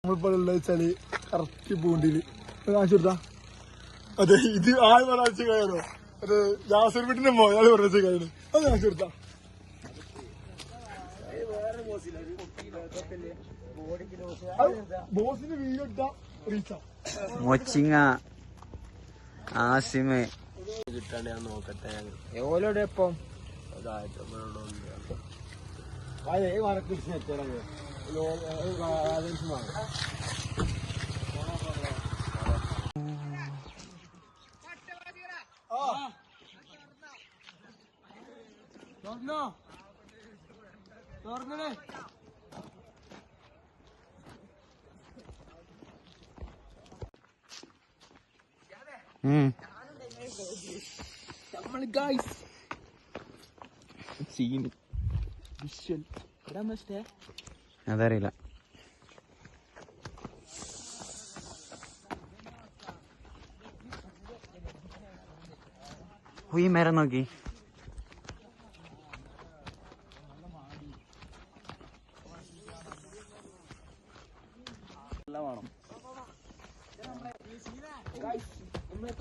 നമ്മളിപ്പോൾ ഉള്ളത് വെച്ചാല് കറക്റ്റ് പൂണ്ടില് കാണിച്ചു കൊടുത്താ. അതെ, ഇത് ആൾ പറഞ്ഞ കയറോ, അത് ജാസർ വീട്ടിന്റെ മോയാൾ പറഞ്ഞ കയറ്, അത് കാണിച്ചു കൊടുത്താ. ബോസിന് വീഡിയോ ഇട്ടാ റീച്ചാ. മൊച്ചിങ്ങ ആസിമ് കിട്ടാണ്ട് ഞാൻ നോക്കട്ടെ. ഓലോടെ ഇപ്പം അതറിയില്ല. ഈ മരം നോക്കി.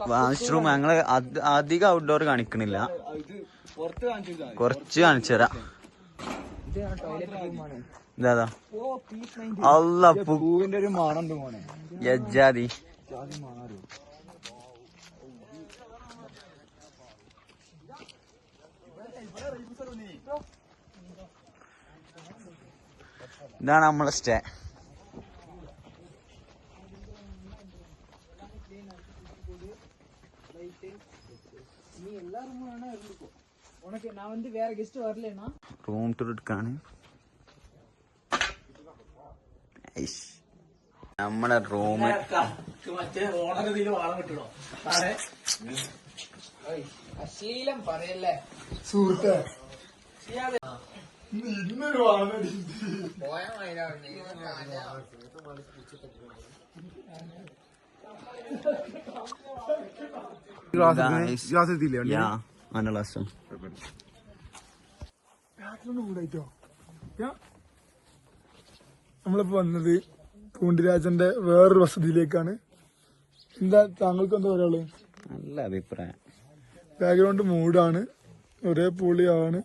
വാഷ്റൂം ഞങ്ങള് അധികം ഔട്ട്ഡോർ കാണിക്കണില്ല, കുറച്ച് കാണിച്ചു തരാം. ഇതാ അല്ല പൂവിന്റെ ഒരു മണം യജാതി. ഇതാണ് നമ്മളെ സ്റ്റേ. റൂം ടൂർ എടുക്കാണ് നമ്മുടെ റൂം. അശ്ലീലം പറയല്ലേ സുഹൃത്തെ, ഇന്നൊരു നമ്മളിപ്പോ വന്നത് പൂണ്ടിരാജന്റെ വേറൊരു വസതിയിലേക്കാണ്. എന്താ താങ്കൾക്ക് എന്താ പറയാള്? നല്ല അഭിപ്രായം. ബാക്ക്ഗ്രൗണ്ട് മൂടാണ്, ഒരേ പൊളിയാണ്,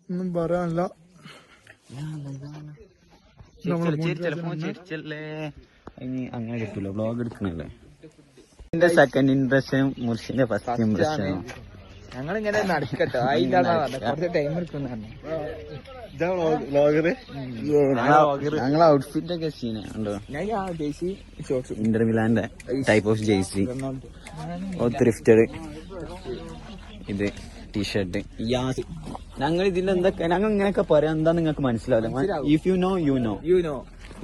ഒന്നും പറയാനില്ല. അങ്ങനെ കിട്ടൂല, വ്ളോഗ് എടുക്കണല്ലേ. എന്റെ സെക്കൻഡ് ഇംപ്രഷൻ, മുർഷിന്റെ ഫസ്റ്റ് ഇംപ്രഷൻ. ഞങ്ങളിങ്ങനെ നടക്കട്ടോ, കുറച്ച് ടൈം എടുക്കുന്നു. ഞങ്ങളെ ഔട്ട്ഫിറ്റ് ഒക്കെ സീനുണ്ടോ? ഇന്റർ മിലാന്റെ ടൈപ്പ് ഓഫ് ജേഴ്സി, ത്രിഫ്റ്റഡ്, ഇത് ടീഷർട്ട്. ഞങ്ങൾ ഇതിൽ എന്തൊക്കെ ഞങ്ങൾ ഇങ്ങനെയൊക്കെ പറയാം, എന്താ നിങ്ങൾക്ക് മനസ്സിലാവില്ല. If you know you know you know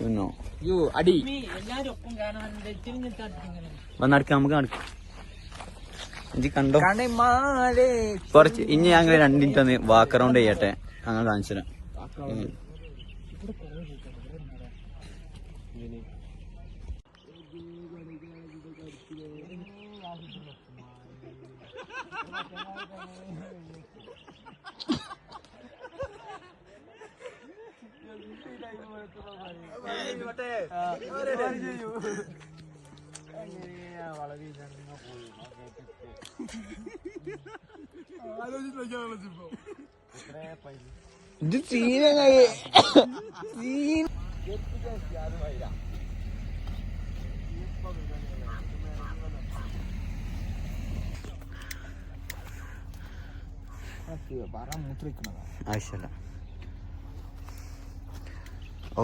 you know you അടി വന്നടക്കാം, നമുക്ക് നടക്കാം. എനിക്ക് കണ്ടോ കുറച്ച്. ഇനി ഞങ്ങൾ 2 മിനിറ്റ് ഒന്ന് വാക്ക് അറൗണ്ട് ചെയ്യട്ടെ, ഞങ്ങൾ കാണിച്ചു തരാം. ഇത് സീനായി ആവശ്യമല്ല. ഓ